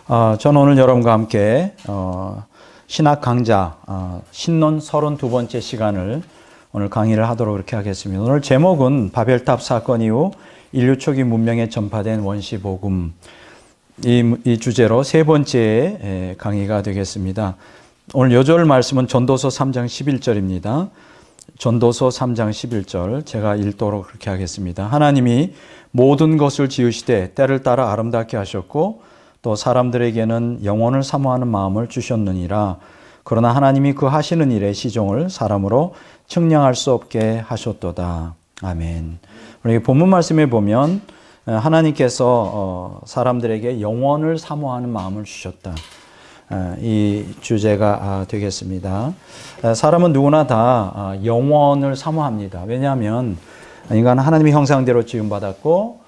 저는 오늘 여러분과 함께 신학 강좌 신론 32번째 시간을 오늘 강의를 하도록 그렇게 하겠습니다. 오늘 제목은 바벨탑 사건 이후 인류 초기 문명에 전파된 원시 복음 이 주제로 세 번째 강의가 되겠습니다. 오늘 요절 말씀은 전도서 3장 11절입니다. 전도서 3장 11절 제가 읽도록 그렇게 하겠습니다. 하나님이 모든 것을 지으시되 때를 따라 아름답게 하셨고 또 사람들에게는 영원을 사모하는 마음을 주셨느니라. 그러나 하나님이 그 하시는 일의 시종을 사람으로 측량할 수 없게 하셨도다. 아멘. 우리 본문 말씀에 보면 하나님께서 사람들에게 영원을 사모하는 마음을 주셨다. 이 주제가 되겠습니다. 사람은 누구나 다 영원을 사모합니다. 왜냐하면 인간은 하나님의 형상대로 지음받았고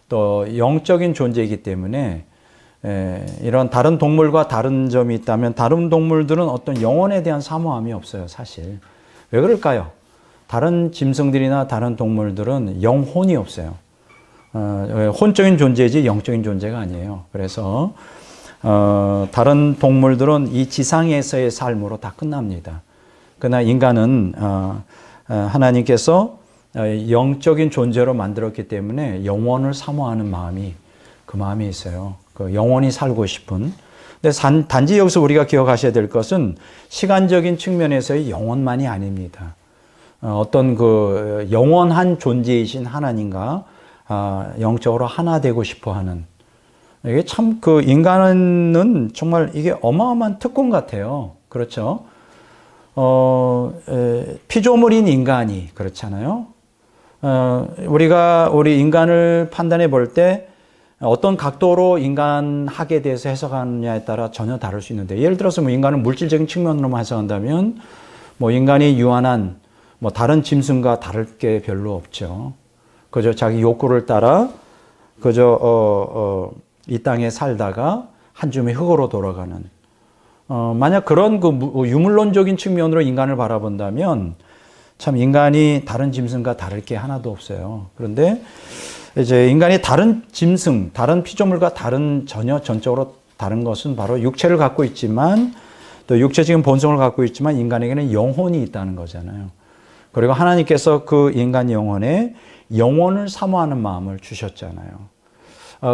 또 영적인 존재이기 때문에 이런 다른 동물과 다른 점이 있다면 다른 동물들은 어떤 영혼에 대한 사모함이 없어요, 사실. 왜 그럴까요? 다른 짐승들이나 다른 동물들은 영혼이 없어요. 혼적인 존재이지 영적인 존재가 아니에요. 그래서 다른 동물들은 이 지상에서의 삶으로 다 끝납니다. 그러나 인간은 하나님께서 영적인 존재로 만들었기 때문에 영혼을 사모하는 마음이 그 마음이 있어요. 그 영원히 살고 싶은. 근데 단지 여기서 우리가 기억하셔야 될 것은 시간적인 측면에서의 영원만이 아닙니다. 어떤 그 영원한 존재이신 하나님과 영적으로 하나 되고 싶어 하는. 이게 참 그 인간은 정말 이게 어마어마한 특권 같아요. 그렇죠? 피조물인 인간이 그렇잖아요. 우리 인간을 판단해 볼 때 어떤 각도로 인간학에 대해서 해석하느냐에 따라 전혀 다를 수 있는데, 예를 들어서 뭐 인간은 물질적인 측면으로만 해석한다면 뭐 인간이 유한한 뭐 다른 짐승과 다를 게 별로 없죠. 그저 자기 욕구를 따라 그저 이 땅에 살다가 한 줌의 흙으로 돌아가는. 만약 그런 그 유물론적인 측면으로 인간을 바라본다면 참 인간이 다른 짐승과 다를 게 하나도 없어요. 그런데 이제 인간이 다른 짐승, 다른 피조물과 전혀 전적으로 다른 것은 바로 육체를 갖고 있지만 또 육체적인 본성을 갖고 있지만 인간에게는 영혼이 있다는 거잖아요. 그리고 하나님께서 그 인간 영혼에 영혼을 사모하는 마음을 주셨잖아요.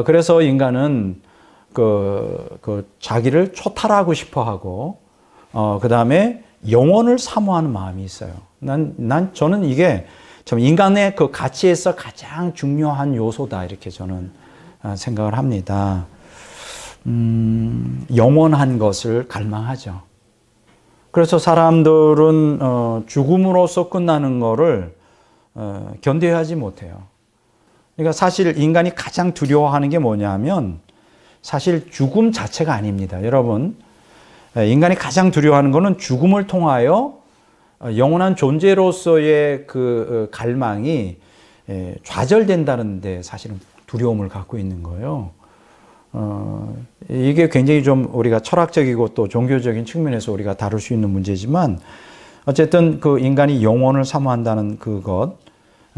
그래서 인간은 그 자기를 초탈하고 싶어 하고 그 다음에 영혼을 사모하는 마음이 있어요. 저는 이게 참 인간의 그 가치에서 가장 중요한 요소다, 이렇게 저는 생각을 합니다. 영원한 것을 갈망하죠. 그래서 사람들은 죽음으로써 끝나는 거를 견뎌야 하지 못해요. 그러니까 사실 인간이 가장 두려워하는 게 뭐냐면 사실 죽음 자체가 아닙니다. 여러분, 인간이 가장 두려워하는 것은 죽음을 통하여 영원한 존재로서의 그 갈망이 좌절된다는 데 사실은 두려움을 갖고 있는 거예요. 이게 굉장히 좀 우리가 철학적이고 또 종교적인 측면에서 우리가 다룰 수 있는 문제지만 어쨌든 그 인간이 영혼을 사모한다는 그것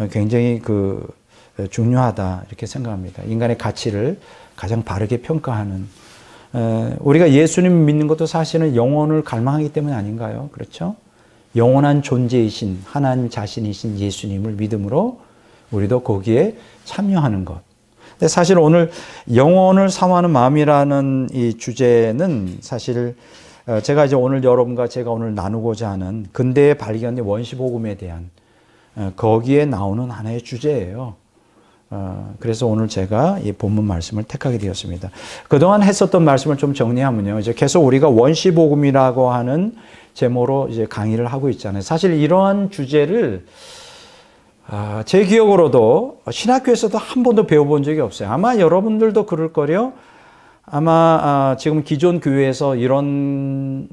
굉장히 중요하다, 이렇게 생각합니다. 인간의 가치를 가장 바르게 평가하는. 우리가 예수님 믿는 것도 사실은 영혼을 갈망하기 때문 아닌가요? 그렇죠? 영원한 존재이신 하나님 자신이신 예수님을 믿음으로 우리도 거기에 참여하는 것. 근데 사실 오늘 영혼을 사모하는 마음이라는 이 주제는 사실 제가 이제 오늘 여러분과 제가 오늘 나누고자 하는 근대의 발견의 원시복음에 대한 거기에 나오는 하나의 주제예요. 그래서 오늘 제가 이 본문 말씀을 택하게 되었습니다. 그동안 했었던 말씀을 좀 정리하면요, 이제 계속 우리가 원시복음이라고 하는 제목으로 이제 강의를 하고 있잖아요. 사실 이러한 주제를 제 기억으로도 신학교에서도 한 번도 배워본 적이 없어요. 아마 여러분들도 그럴 거요. 아마 지금 기존 교회에서 이런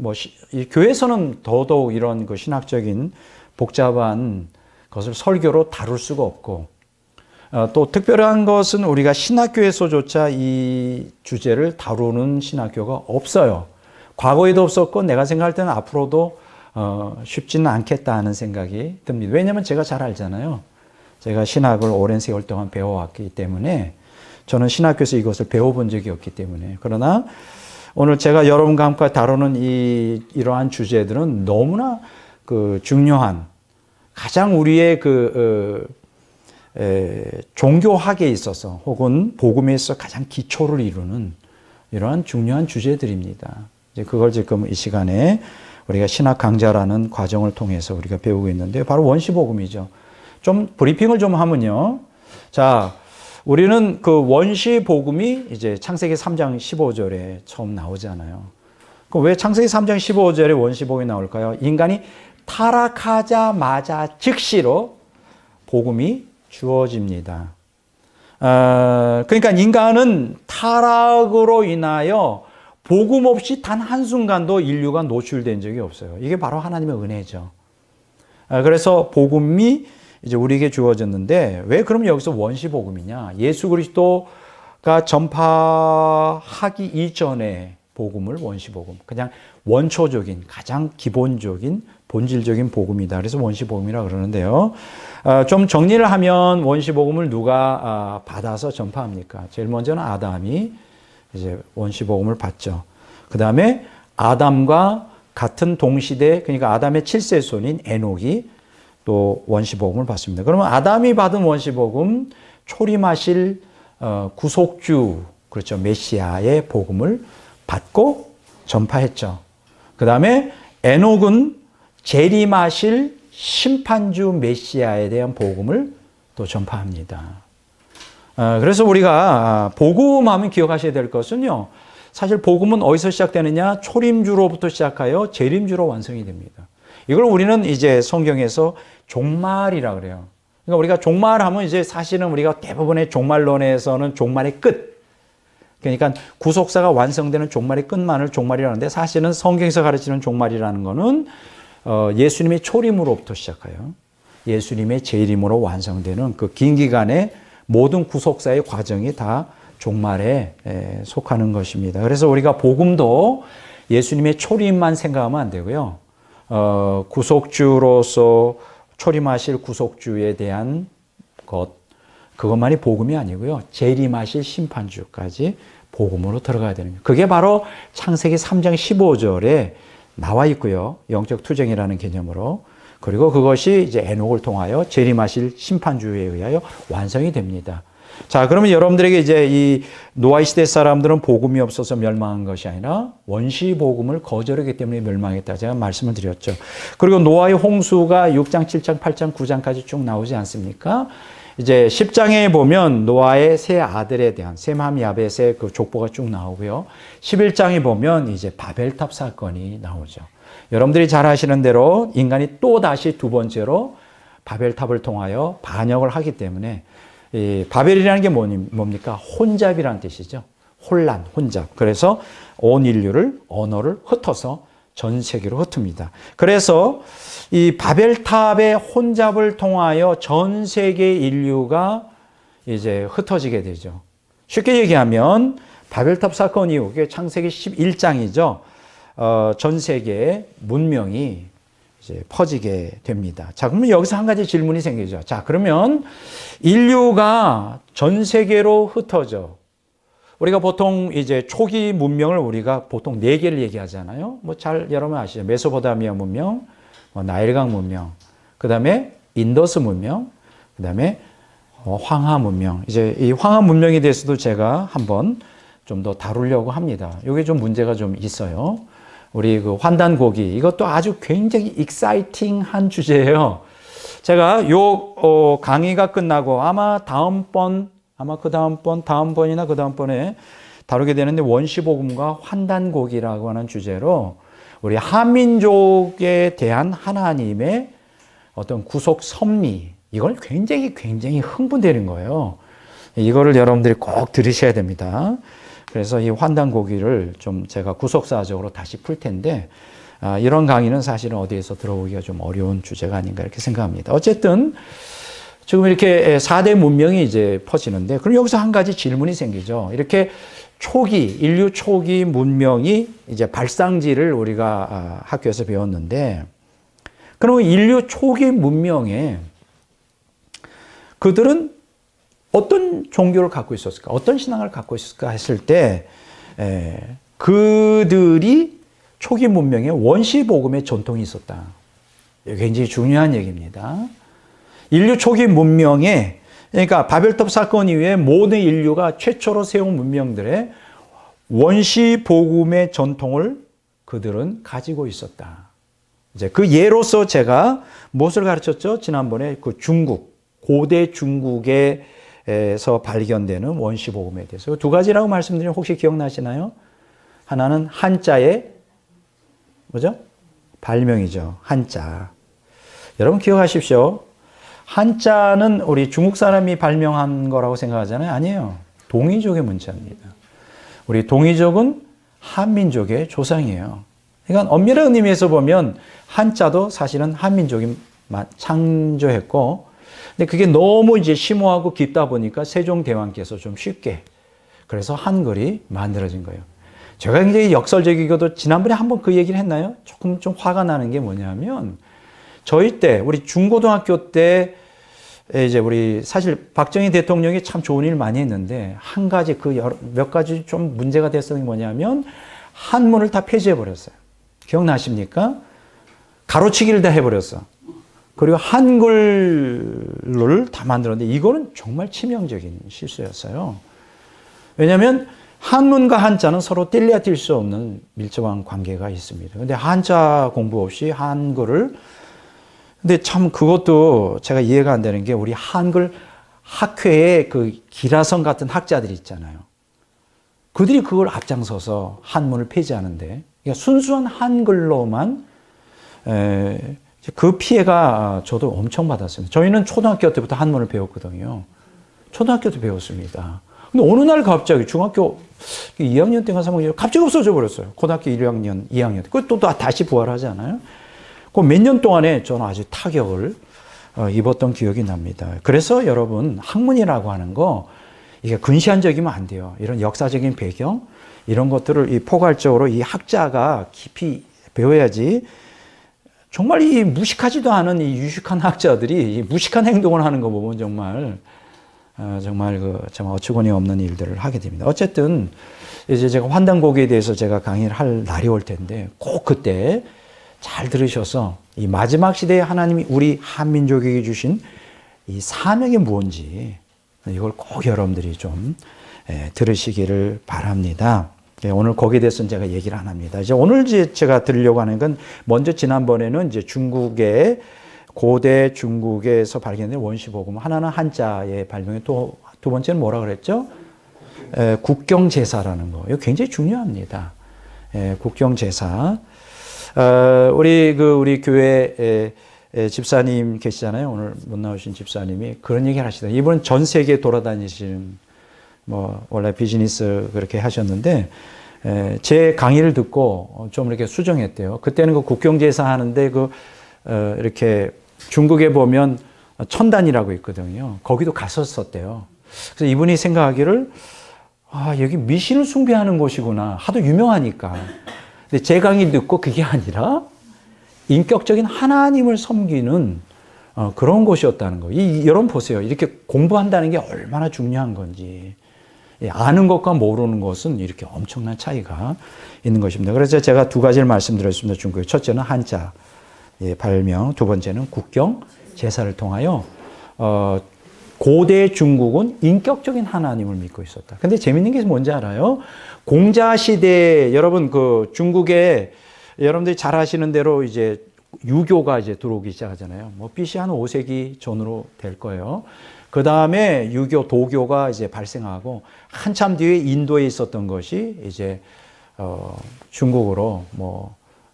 교회에서는 더더욱 이런 그 신학적인 복잡한 것을 설교로 다룰 수가 없고, 또 특별한 것은 우리가 신학교에서조차 이 주제를 다루는 신학교가 없어요. 과거에도 없었고 내가 생각할 때는 앞으로도 쉽지는 않겠다 하는 생각이 듭니다. 왜냐하면 제가 잘 알잖아요. 제가 신학을 오랜 세월 동안 배워왔기 때문에 저는 신학교에서 이것을 배워본 적이 없기 때문에. 그러나 오늘 제가 여러분과 함께 다루는 이러한 주제들은 너무나 중요한, 가장 우리의 종교학에 있어서 혹은 복음에 있어서 가장 기초를 이루는 이러한 중요한 주제들입니다. 이제 그걸 지금 이 시간에 우리가 신학 강좌라는 과정을 통해서 우리가 배우고 있는데, 바로 원시복음이죠. 좀 브리핑을 좀 하면요. 자, 우리는 원시복음이 이제 창세기 3장 15절에 처음 나오잖아요. 그럼 왜 창세기 3장 15절에 원시복음이 나올까요? 인간이 타락하자마자 즉시로 복음이 주어집니다. 그러니까 인간은 타락으로 인하여 복음 없이 단 한순간도 인류가 노출된 적이 없어요. 이게 바로 하나님의 은혜죠. 그래서 복음이 이제 우리에게 주어졌는데, 왜 그럼 여기서 원시복음이냐? 예수 그리스도가 전파하기 이전의 복음을 원시복음, 그냥 원초적인, 가장 기본적인, 본질적인 복음이다. 그래서 원시복음이라 그러는데요. 좀 정리를 하면 원시복음을 누가 받아서 전파합니까? 제일 먼저는 아담이 이제 원시복음을 받죠. 그 다음에 아담과 같은 동시대, 그러니까 아담의 7세손인 에녹이 또 원시복음을 받습니다. 그러면 아담이 받은 원시복음, 초림하실 구속주, 그렇죠, 메시아의 복음을 받고 전파했죠. 그 다음에 에녹은 재림하실 심판주 메시아에 대한 복음을 또 전파합니다. 그래서 우리가 복음하면 기억하셔야 될 것은요, 사실 복음은 어디서 시작되느냐? 초림주로부터 시작하여 재림주로 완성이 됩니다. 이걸 우리는 이제 성경에서 종말이라 그래요. 그러니까 우리가 종말하면 이제 사실은 우리가 대부분의 종말론에서는 종말의 끝, 그러니까 구속사가 완성되는 종말의 끝만을 종말이라는데, 사실은 성경에서 가르치는 종말이라는 것은 예수님의 초림으로부터 시작하여 예수님의 재림으로 완성되는 그 긴 기간의 모든 구속사의 과정이 다 종말에 속하는 것입니다. 그래서 우리가 복음도 예수님의 초림만 생각하면 안 되고요. 구속주로서 초림하실 구속주에 대한 것, 그것만이 복음이 아니고요. 재림하실 심판주까지 복음으로 들어가야 되는 거예요. 그게 바로 창세기 3장 15절에 나와 있고요. 영적 투쟁이라는 개념으로. 그리고 그것이 이제 에녹을 통하여 재림하실 심판주에 의하여 완성이 됩니다. 자, 그러면 여러분들에게 이제 이 노아 시대 사람들은 복음이 없어서 멸망한 것이 아니라 원시 복음을 거절하기 때문에 멸망했다. 제가 말씀을 드렸죠. 그리고 노아의 홍수가 6장, 7장, 8장, 9장까지 쭉 나오지 않습니까? 이제 10장에 보면 노아의 세 아들에 대한 셈함 야벳의 그 족보가 쭉 나오고요. 11장에 보면 이제 바벨탑 사건이 나오죠. 여러분들이 잘 아시는 대로 인간이 또 다시 두 번째로 바벨탑을 통하여 반역을 하기 때문에, 이 바벨이라는 게 뭡니까? 혼잡이라는 뜻이죠. 혼란, 혼잡. 그래서 온 인류를, 언어를 흩어서 전 세계로 흩습니다. 그래서 이 바벨탑의 혼잡을 통하여 전 세계 인류가 이제 흩어지게 되죠. 쉽게 얘기하면 바벨탑 사건 이후, 그게 창세기 11장이죠. 전 세계의 문명이 이제 퍼지게 됩니다. 자, 그러면 여기서 한 가지 질문이 생기죠. 자, 그러면 인류가 전 세계로 흩어져. 우리가 보통 이제 초기 문명을 우리가 보통 4개를 얘기하잖아요. 뭐 잘 여러분 아시죠? 메소포타미아 문명, 나일강 문명, 그 다음에 인더스 문명, 그 다음에 황하 문명. 이제 이 황하 문명에 대해서도 제가 한번 좀 더 다루려고 합니다. 이게 좀 문제가 좀 있어요. 우리 그 환단고기, 이것도 아주 굉장히 익사이팅한 주제예요. 제가 요 강의가 끝나고 아마 다음번이나 그 다음번에 다루게 되는데, 원시복음과 환단고기라고 하는 주제로 우리 한민족에 대한 하나님의 어떤 구속 섭리, 이걸 굉장히 흥분되는 거예요. 이거를 여러분들이 꼭 들으셔야 됩니다. 그래서 이 환단고기를 좀 제가 구속사적으로 다시 풀 텐데, 이런 강의는 사실은 어디에서 들어보기가 좀 어려운 주제가 아닌가 이렇게 생각합니다. 어쨌든 지금 이렇게 4대 문명이 이제 퍼지는데, 그럼 여기서 한 가지 질문이 생기죠. 이렇게 인류 초기 문명이 이제 발상지를 우리가 학교에서 배웠는데, 그러면 인류 초기 문명에 그들은 어떤 종교를 갖고 있었을까? 어떤 신앙을 갖고 있었을까 했을 때, 그들이 초기 문명에 원시 복음의 전통이 있었다. 이게 굉장히 중요한 얘기입니다. 인류 초기 문명에, 그러니까 바벨탑 사건 이후에 모든 인류가 최초로 세운 문명들의 원시 복음의 전통을 그들은 가지고 있었다. 이제 그 예로서 제가 무엇을 가르쳤죠? 지난번에 그 중국, 고대 중국에서 발견되는 원시 복음에 대해서 두 가지라고 말씀드리면 혹시 기억나시나요? 하나는 한자의 뭐죠? 발명이죠. 한자. 여러분 기억하십시오. 한자는 우리 중국 사람이 발명한 거라고 생각하잖아요. 아니에요. 동이족의 문자입니다. 우리 동이족은 한민족의 조상이에요. 그러니까 엄밀한 의미에서 보면 한자도 사실은 한민족이 창조했고, 근데 그게 너무 이제 심오하고 깊다 보니까 세종대왕께서 좀 쉽게, 그래서 한글이 만들어진 거예요. 제가 굉장히 역설적이고도 지난번에 한번 그 얘기를 했나요? 조금 좀 화가 나는 게 뭐냐면, 저희 때, 우리 중고등학교 때, 이제 우리 사실 박정희 대통령이 참 좋은 일 많이 했는데, 한 가지 몇 가지 좀 문제가 됐었던 게 뭐냐면, 한문을 다 폐지해버렸어요. 기억나십니까? 가로치기를 다 해버렸어. 그리고 한글을 다 만들었는데, 이거는 정말 치명적인 실수였어요. 왜냐하면 한문과 한자는 서로 뗄래야 뗄 수 없는 밀접한 관계가 있습니다. 근데 한자 공부 없이 한글을, 근데 참 그것도 제가 이해가 안 되는 게, 우리 한글 학회의 그 기라성 같은 학자들이 있잖아요. 그들이 그걸 앞장서서 한문을 폐지하는데, 그러니까 순수한 한글로만 그 피해가 저도 엄청 받았습니다. 저희는 초등학교 때부터 한문을 배웠거든요. 초등학교 때 배웠습니다. 근데 어느 날 갑자기 중학교 2학년 때가 3학년 갑자기 없어져 버렸어요. 고등학교 1학년, 2학년 때. 그것도 다시 부활하잖아요. 그 몇 년 동안에 저는 아주 타격을 입었던 기억이 납니다. 그래서 여러분, 학문이라고 하는 거, 이게 근시안적이면 안 돼요. 이런 역사적인 배경, 이런 것들을 포괄적으로 이 학자가 깊이 배워야지. 정말 이 무식하지도 않은 이 유식한 학자들이 이 무식한 행동을 하는 거 보면 정말 어처구니 없는 일들을 하게 됩니다. 어쨌든 이제 제가 환단고기에 대해서 제가 강의를 할 날이 올 텐데, 꼭 그때 잘 들으셔서 이 마지막 시대에 하나님이 우리 한민족에게 주신 이 사명이 뭔지, 이걸 꼭 여러분들이 좀 들으시기를 바랍니다. 오늘 거기에 대해서는 제가 얘기를 안 합니다. 이제 오늘 제가 드리려고 하는 건, 먼저 지난번에는 이제 고대 중국에서 발견된 원시복음, 하나는 한자의 발명에, 또 두 번째는 뭐라 그랬죠? 국경제사라는 거. 이거 굉장히 중요합니다. 국경제사. 우리 교회 집사님 계시잖아요. 오늘 못 나오신 집사님이 그런 얘기를 하시더라고요. 이분은 전 세계 돌아다니시는, 원래 비즈니스 그렇게 하셨는데, 제 강의를 듣고 좀 이렇게 수정했대요. 그때는 그 국경제사 하는데, 이렇게 중국에 보면 천단이라고 있거든요. 거기도 갔었대요. 그래서 이분이 생각하기를, 여기 미신을 숭배하는 곳이구나. 하도 유명하니까. 근데 제 강의 듣고 그게 아니라 인격적인 하나님을 섬기는 그런 곳이었다는 거예요. 여러분 보세요. 이렇게 공부한다는 게 얼마나 중요한 건지. 아는 것과 모르는 것은 이렇게 엄청난 차이가 있는 것입니다. 그래서 제가 두 가지를 말씀드렸습니다. 중국의 첫째는 한자 발명, 두 번째는 국경 제사를 통하여 고대 중국은 인격적인 하나님을 믿고 있었다. 근데 재밌는 게 뭔지 알아요? 공자 시대에, 여러분 중국에 여러분들이 잘 아시는 대로 이제 유교가 이제 들어오기 시작하잖아요. BC 한 5세기 전으로 될 거예요. 그 다음에 유교, 도교가 이제 발생하고, 한참 뒤에 인도에 있었던 것이 이제 중국으로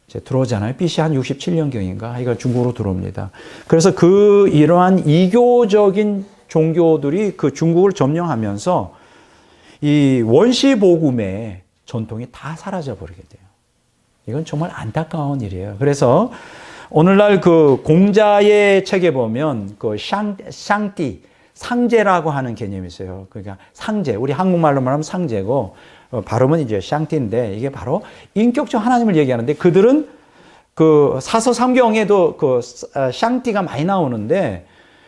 이제 들어오잖아요. BC 한 67년경인가 이거 중국으로 들어옵니다. 그래서 이러한 이교적인 종교들이 그 중국을 점령하면서 이 원시 복음의 전통이 다 사라져 버리게 돼요. 이건 정말 안타까운 일이에요. 그래서 오늘날 그 공자의 책에 보면 그 샹띠, 상제라고 하는 개념이 있어요. 그러니까 상제, 우리 한국말로 말하면 상제고, 발음은 이제 샹띠인데, 이게 바로 인격적 하나님을 얘기하는데, 그들은 그 사서 삼경에도 그 샹띠가 많이 나오는데,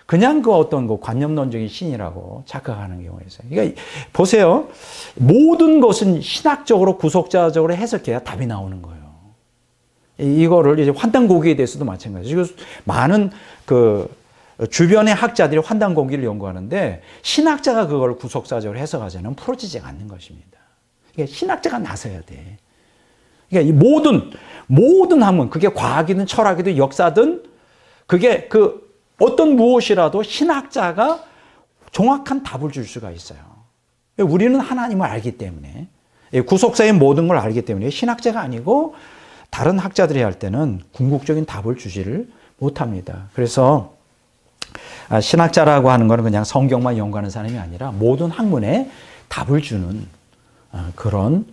그냥 그 어떤 그 관념론적인 신이라고 착각하는 경우가 있어요. 그러니까 보세요. 모든 것은 신학적으로 구속자적으로 해석해야 답이 나오는 거예요. 이거를 이제 환단고기에 대해서도 마찬가지죠. 많은 그 주변의 학자들이 환단고기를 연구하는데 신학자가 그걸 구속사적으로 해석하지 않으면 풀어지지 않는 것입니다. 그러니까 신학자가 나서야 돼. 그러니까 이 모든 학문, 그게 과학이든 철학이든 역사든 그게 그 어떤 무엇이라도 신학자가 정확한 답을 줄 수가 있어요. 우리는 하나님을 알기 때문에, 구속사의 모든 걸 알기 때문에 신학자가 아니고 다른 학자들이 할 때는 궁극적인 답을 주지를 못합니다. 그래서 신학자라고 하는 것은 그냥 성경만 연구하는 사람이 아니라 모든 학문에 답을 주는 그런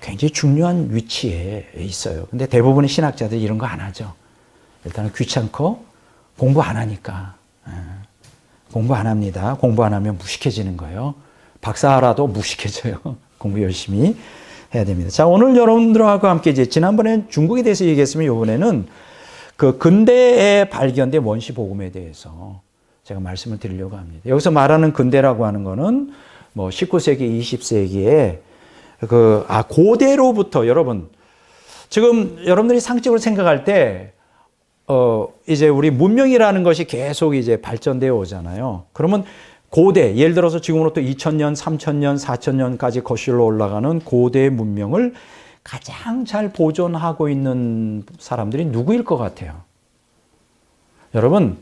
굉장히 중요한 위치에 있어요. 근데 대부분의 신학자들이 이런 거 안 하죠. 일단은 귀찮고 공부 안 하니까. 공부 안 합니다. 공부 안 하면 무식해지는 거예요. 박사라도 무식해져요. 공부 열심히 해야 됩니다. 자, 오늘 여러분들하고 함께 이제 지난번에 중국에 대해서 얘기했으면 이번에는 그 근대에 발견된 원시 복음에 대해서 제가 말씀을 드리려고 합니다. 여기서 말하는 근대라고 하는 거는 뭐 19세기, 20세기에 고대로부터 여러분, 지금 여러분들이 상식적으로 생각할 때 이제 우리 문명이라는 것이 계속 이제 발전되어 오잖아요. 그러면 고대, 예를 들어서 지금으로부터 2000년, 3000년, 4000년까지 거슬러 올라가는 고대 문명을 가장 잘 보존하고 있는 사람들이 누구일 것 같아요? 여러분,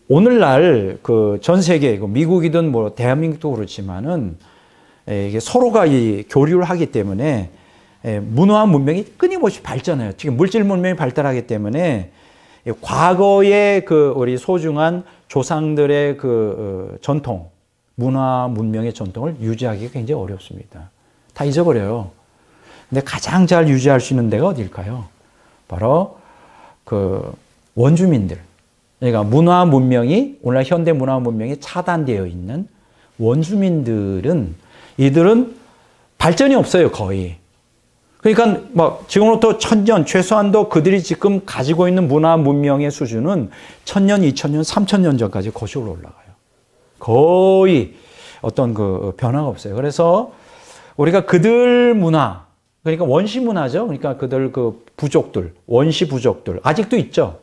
오늘날 그 전 세계, 미국이든 뭐 대한민국도 그렇지만은 이게 서로가 이 교류를 하기 때문에 문화와 문명이 끊임없이 발전해요. 지금 물질 문명이 발달하기 때문에 과거의 그 우리 소중한 조상들의 그 전통, 문화 문명의 전통을 유지하기가 굉장히 어렵습니다. 다 잊어버려요. 근데 가장 잘 유지할 수 있는 데가 어딜까요? 바로 그 원주민들. 그러니까 문화 문명이, 오늘날 현대 문화 문명이 차단되어 있는 원주민들은, 이들은 발전이 없어요, 거의. 그러니까 뭐 지금부터 1000년, 최소한도 그들이 지금 가지고 있는 문화 문명의 수준은 1000년, 2000년, 3000년 전까지 거슬러 올라가요. 거의 어떤 그 변화가 없어요. 그래서 우리가 그들 문화, 그러니까 원시 문화죠. 그러니까 그들 그 부족들, 원시 부족들 아직도 있죠.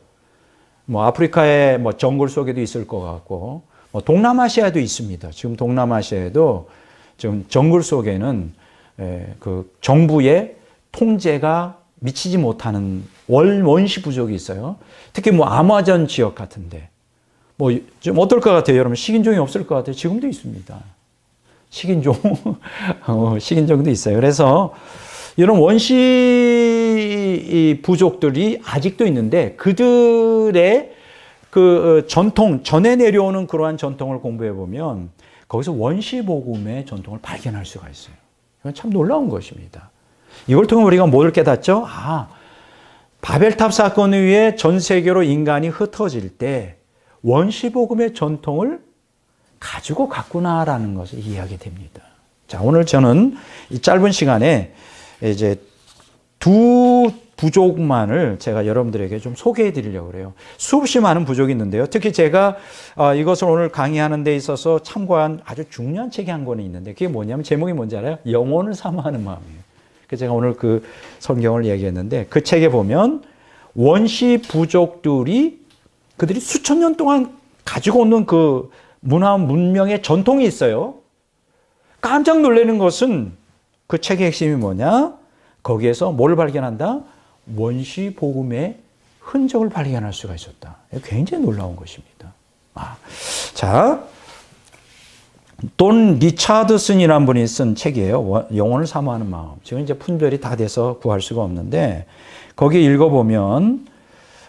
뭐 아프리카의 뭐 정글 속에도 있을 것 같고, 뭐 동남아시아에도 있습니다. 지금 동남아시아에도 지금 정글 속에는 그 정부의 통제가 미치지 못하는 원시 부족이 있어요. 특히 뭐 아마존 지역 같은데 뭐 좀 어떨 것 같아요, 여러분? 식인종이 없을 것 같아요. 지금도 있습니다. 식인종, 식인종도 있어요. 그래서 이런 원시 부족들이 아직도 있는데 그들의 그 전통, 전해 내려오는 그러한 전통을 공부해 보면 거기서 원시 복음의 전통을 발견할 수가 있어요. 이건 참 놀라운 것입니다. 이걸 통해 우리가 뭘 깨닫죠? 바벨탑 사건 이후에 전 세계로 인간이 흩어질 때 원시 복음의 전통을 가지고 갔구나라는 것을 이해하게 됩니다. 자, 오늘 저는 이 짧은 시간에 이제 두 부족만을 제가 여러분들에게 좀 소개해 드리려고 그래요. 수없이 많은 부족이 있는데요. 특히 제가 이것을 오늘 강의하는 데 있어서 참고한 아주 중요한 책이 한 권이 있는데 그게 뭐냐면 제목이 뭔지 알아요? 영혼을 사모하는 마음이에요. 그래서 제가 오늘 그 성경을 얘기했는데 그 책에 보면 원시 부족들이 그들이 수천 년 동안 가지고 오는 그 문화 문명의 전통이 있어요. 깜짝 놀라는 것은 그 책의 핵심이 뭐냐? 거기에서 뭘 발견한다? 원시 복음의 흔적을 발견할 수가 있었다. 굉장히 놀라운 것입니다. 자, 돈 리차드슨이라는 분이 쓴 책이에요. 영혼을 사모하는 마음. 지금 이제 품절이 다 돼서 구할 수가 없는데 거기 읽어보면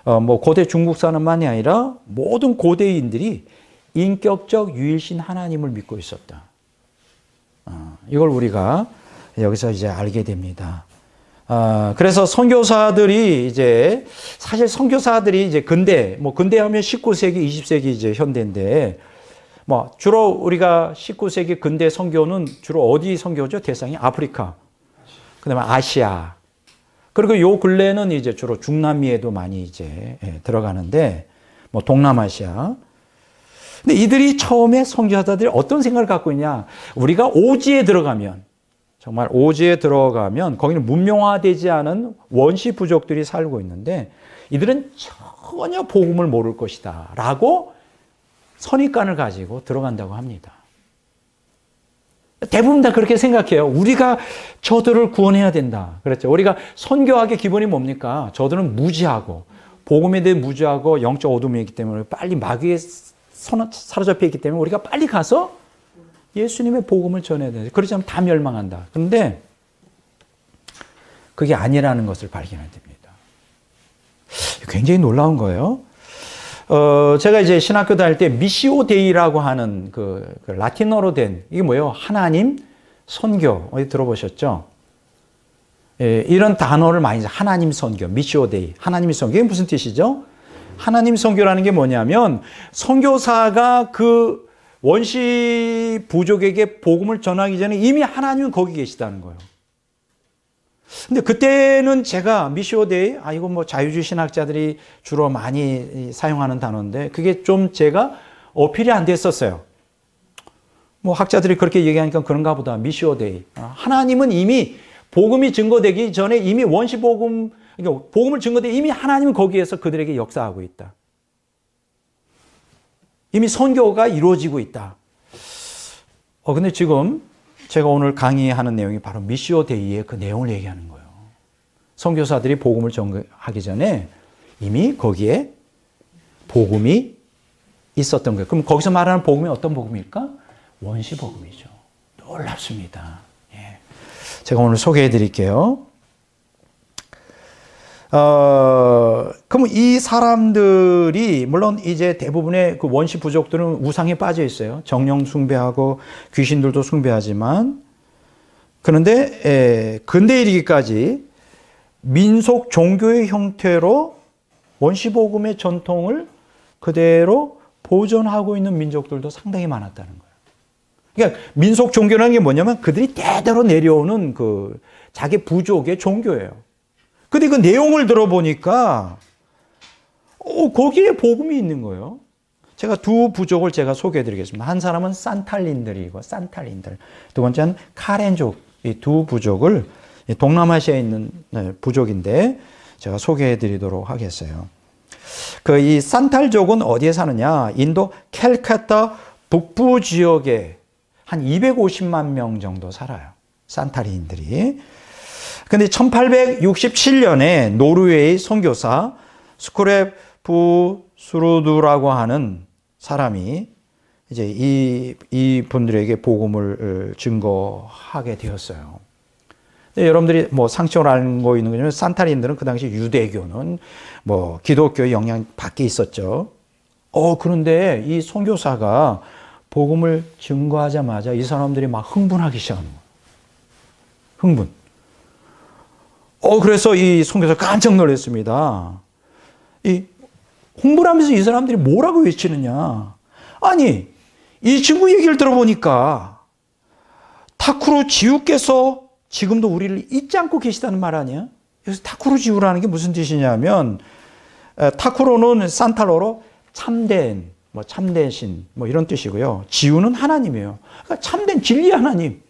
뭐 고대 중국사는만이 아니라 모든 고대인들이 인격적 유일신 하나님을 믿고 있었다. 이걸 우리가 여기서 이제 알게 됩니다. 그래서 선교사들이 이제 사실 선교사들이 이제 근대하면 19세기, 20세기 이제 현대인데 뭐 주로 우리가 19세기 근대 선교는 주로 어디 선교죠? 대상이 아프리카, 그다음에 아시아, 그리고 요 근래는 이제 주로 중남미에도 많이 이제 들어가는데 뭐 동남아시아. 근데 이들이 처음에 선교사들이 어떤 생각을 갖고 있냐? 우리가 오지에 들어가면, 정말 오지에 들어가면 거기는 문명화되지 않은 원시 부족들이 살고 있는데 이들은 전혀 복음을 모를 것이다 라고 선입관을 가지고 들어간다고 합니다. 대부분 다 그렇게 생각해요. 우리가 저들을 구원해야 된다. 그렇죠. 우리가 선교학의 기본이 뭡니까? 저들은 무지하고 복음에 대해 무지하고 영적 어둠이 있기 때문에 빨리 마귀에 사로잡혀 있기 때문에 우리가 빨리 가서 예수님의 복음을 전해야 된다. 그러지 않으면 다 멸망한다. 그런데 그게 아니라는 것을 발견해야 됩니다. 굉장히 놀라운 거예요. 제가 이제 신학교 다닐 때 미시오 데이라고 하는 그 라틴어로 된 이게 뭐예요? 하나님 선교 어디 들어보셨죠? 예, 이런 단어를 많이 하나님 선교, 미시오 데이, 하나님 선교 이게 무슨 뜻이죠? 하나님 선교라는 게 뭐냐면 선교사가 그 원시 부족에게 복음을 전하기 전에 이미 하나님은 거기 계시다는 거예요. 근데 그때는 제가 미시오데이, 이거 뭐 자유주의 신학자들이 주로 많이 사용하는 단어인데 그게 좀 제가 어필이 안 됐었어요. 뭐 학자들이 그렇게 얘기하니까 그런가 보다. 미시오데이. 하나님은 이미 복음이 증거되기 전에 이미 원시 복음, 그러니까 복음을 증거되 이미 하나님은 거기에서 그들에게 역사하고 있다. 이미 선교가 이루어지고 있다. 근데 지금 제가 오늘 강의하는 내용이 바로 미시오 데이의 그 내용을 얘기하는 거예요. 선교사들이 복음을 전하기 전에 이미 거기에 복음이 있었던 거예요. 그럼 거기서 말하는 복음이 어떤 복음일까? 원시 복음이죠. 놀랍습니다. 예. 제가 오늘 소개해 드릴게요. 그럼 이 사람들이 물론 이제 대부분의 그 원시 부족들은 우상에 빠져 있어요. 정령 숭배하고 귀신들도 숭배하지만 그런데 근대에 이르기까지 민속 종교의 형태로 원시 복음의 전통을 그대로 보존하고 있는 민족들도 상당히 많았다는 거예요. 그러니까 민속 종교라는 게 뭐냐면 그들이 대대로 내려오는 그 자기 부족의 종교예요. 근데 그 내용을 들어보니까 거기에 복음이 있는 거예요. 제가 두 부족을 제가 소개해 드리겠습니다. 한 사람은 산탈린들이고 산탈린들. 두 번째는 카렌족. 이 두 부족을 동남아시아에 있는 부족인데 제가 소개해 드리도록 하겠어요. 이 산탈족은 어디에 사느냐? 인도 캘카타 북부 지역에 한 250만 명 정도 살아요. 산탈린들이. 근데 1867년에 노르웨이 선교사 스크랩 수루드라고 하는 사람이 이제 이 분들에게 복음을 증거하게 되었어요. 여러분들이 뭐 상식적으로 알고 있는 거냐면 산타린들은 그 당시 유대교는 뭐 기독교의 영향 밖에 있었죠. 그런데 이 선교사가 복음을 증거하자마자 이 사람들이 막 흥분하기 시작하는 거예요. 흥분. 그래서 이 선교사 깜짝 놀랐습니다. 흥분을 하면서 이 사람들이 뭐라고 외치느냐. 아니, 이 친구 얘기를 들어보니까 타쿠로 지우께서 지금도 우리를 잊지 않고 계시다는 말 아니야? 여기서 타쿠로 지우라는 게 무슨 뜻이냐면 타쿠로는 산탈로로 참된, 뭐 참된 신, 뭐 이런 뜻이고요. 지우는 하나님이에요. 그러니까 참된 진리의 하나님.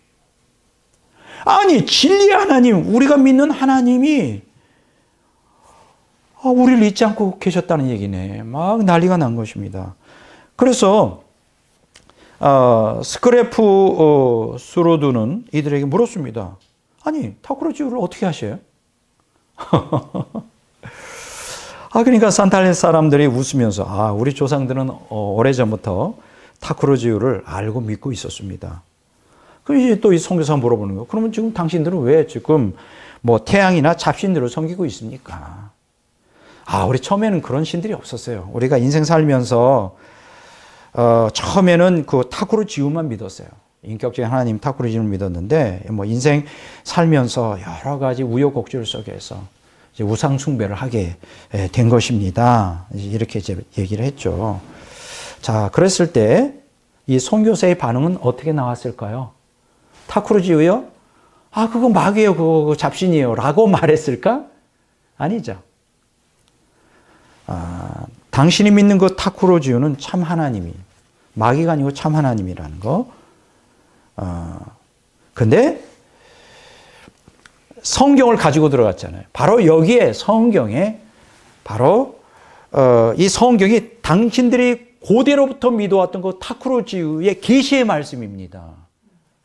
아니, 진리의 하나님, 우리가 믿는 하나님이 우리를 잊지 않고 계셨다는 얘기네. 막 난리가 난 것입니다. 그래서 스크래프 수로드는 이들에게 물었습니다. 아니, 타쿠로지우를 어떻게 하셔요? 그러니까 산탈린 사람들이 웃으면서 우리 조상들은 오래전부터 타쿠로지우를 알고 믿고 있었습니다. 그럼 이제 또 이 선교사가 물어보는 거예요. 그러면 지금 당신들은 왜 지금 뭐 태양이나 잡신들을 섬기고 있습니까? 우리 처음에는 그런 신들이 없었어요. 우리가 인생 살면서 처음에는 그 타쿠로지우만 믿었어요. 인격적인 하나님 타쿠로지우를 믿었는데 뭐 인생 살면서 여러 가지 우여곡절 속에서 이제 우상 숭배를 하게 된 것입니다. 이렇게 이제 얘기를 했죠. 자, 그랬을 때 이 선교사의 반응은 어떻게 나왔을까요? 타쿠로지우요? 그거 마귀예요. 그거 잡신이에요. 라고 말했을까? 아니죠. 당신이 믿는 그 타쿠로지우는 참 하나님이, 마귀가 아니고 참 하나님이라는 거. 근데 성경을 가지고 들어갔잖아요. 바로 여기에 성경에 바로 이 성경이 당신들이 고대로부터 믿어왔던 그 타쿠로지우의 계시의 말씀입니다.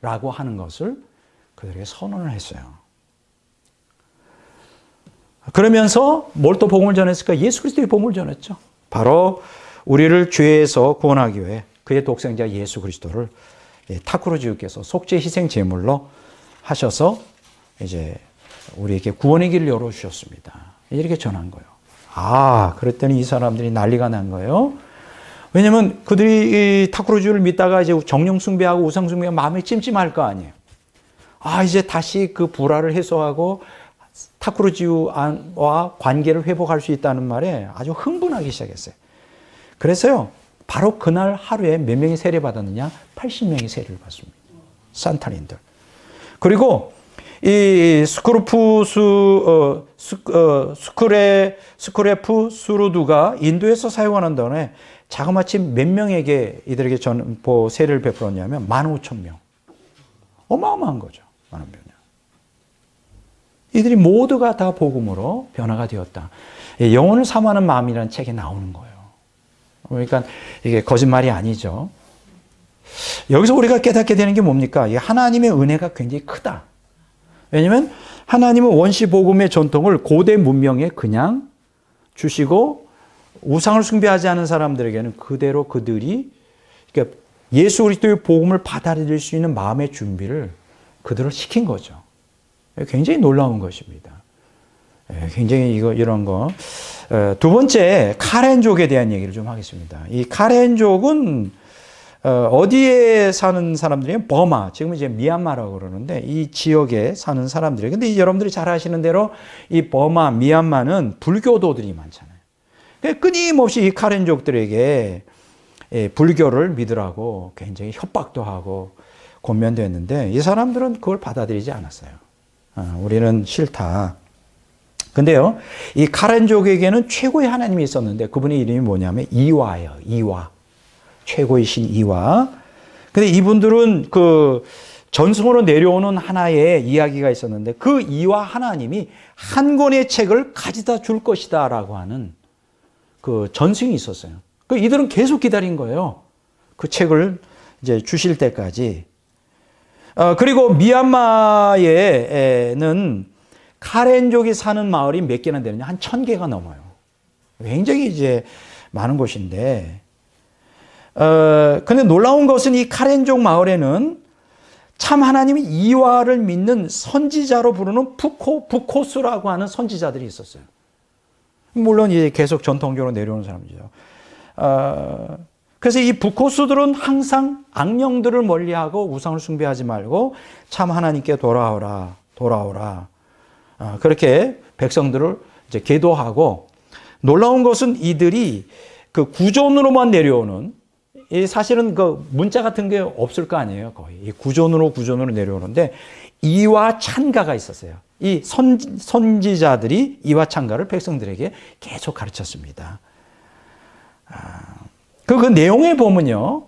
라고 하는 것을 그들에게 선언을 했어요. 그러면서 뭘 또 복음을 전했을까? 예수 그리스도의 복음을 전했죠. 바로 우리를 죄에서 구원하기 위해 그의 독생자 예수 그리스도를 타쿠로지우께서 속죄 희생 제물로 하셔서 이제 우리에게 구원의 길을 열어주셨습니다. 이렇게 전한 거예요. 그랬더니 이 사람들이 난리가 난 거예요. 왜냐면 그들이 이 타쿠로지우를 믿다가 이제 정령 숭배하고 우상 숭배가 마음이 찜찜할 거 아니에요. 이제 다시 그 불화를 해소하고 타쿠로지우와 관계를 회복할 수 있다는 말에 아주 흥분하기 시작했어요. 그래서요, 바로 그날 하루에 몇 명이 세례받았느냐? 80명이 세례를 받습니다. 산타린들. 그리고 이 스크레프 수루두가 인도에서 사용하는 don에 자그마치 몇 명에게 이들에게 세례를 베풀었냐면 15,000명. 어마어마한 거죠. 15,000명. 이들이 모두가 다 복음으로 변화가 되었다. 영혼을 사모하는 마음이라는 책에 나오는 거예요. 그러니까 이게 거짓말이 아니죠. 여기서 우리가 깨닫게 되는 게 뭡니까? 하나님의 은혜가 굉장히 크다. 왜냐하면 하나님은 원시 복음의 전통을 고대 문명에 그냥 주시고 우상을 숭배하지 않은 사람들에게는 그대로 그들이 그러니까 예수 그리스도의 복음을 받아들일 수 있는 마음의 준비를 그들을 시킨 거죠. 굉장히 놀라운 것입니다. 굉장히 이런 거. 두 번째, 카렌족에 대한 얘기를 좀 하겠습니다. 이 카렌족은 어디에 사는 사람들이에요? 버마, 지금 이제 미얀마라고 그러는데 이 지역에 사는 사람들이에요. 근데 여러분들이 잘 아시는 대로 이 버마, 미얀마는 불교도들이 많잖아요. 끊임없이 이 카렌족들에게 불교를 믿으라고 굉장히 협박도 하고 권면됐는데 이 사람들은 그걸 받아들이지 않았어요. 우리는 싫다. 근데요, 이 카렌족에게는 최고의 하나님이 있었는데 그분의 이름이 뭐냐면 이와예요. 이와. 최고의 신 이와. 근데 이분들은 그 전승으로 내려오는 하나의 이야기가 있었는데 그 이와 하나님이 한 권의 책을 가져다 줄 것이다 라고 하는 그 전승이 있었어요. 그 이들은 계속 기다린 거예요. 그 책을 이제 주실 때까지. 그리고 미얀마에는 카렌족이 사는 마을이 몇 개나 되느냐? 한 1000개가 넘어요. 굉장히 이제 많은 곳인데, 근데 놀라운 것은 이 카렌족 마을에는 참 하나님이 이와를 믿는 선지자로 부르는 부코스라고 하는 선지자들이 있었어요. 물론 이제 계속 전통적으로 내려오는 사람이죠. 그래서 이 부코스들은 항상 악령들을 멀리하고 우상을 숭배하지 말고 참 하나님께 돌아오라. 그렇게 백성들을 이제 계도하고, 놀라운 것은 이들이 그 구존으로만 내려오는, 사실은 그 문자 같은 게 없을 거 아니에요. 거의 구존으로 내려오는데 이와 찬가가 있었어요. 이 선지자들이 이와 찬가를 백성들에게 계속 가르쳤습니다. 그 내용에 보면요,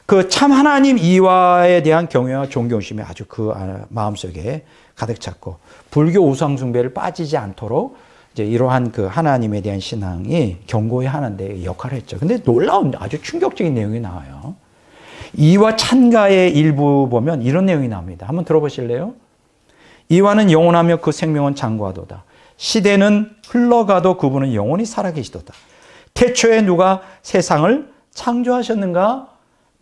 그 참 하나님 이와에 대한 경외와 존경심이 아주 그 마음속에 가득 찼고, 불교 우상 숭배를 빠지지 않도록 이제 이러한 그 하나님에 대한 신앙이 경고에 하는 데 역할을 했죠. 근데 놀라운 아주 충격적인 내용이 나와요. 이와 찬가의 일부 보면 이런 내용이 나옵니다. 한번 들어보실래요? 이와는 영원하며 그 생명은 장구하도다. 시대는 흘러가도 그분은 영원히 살아계시도다. 태초에 누가 세상을 창조하셨는가?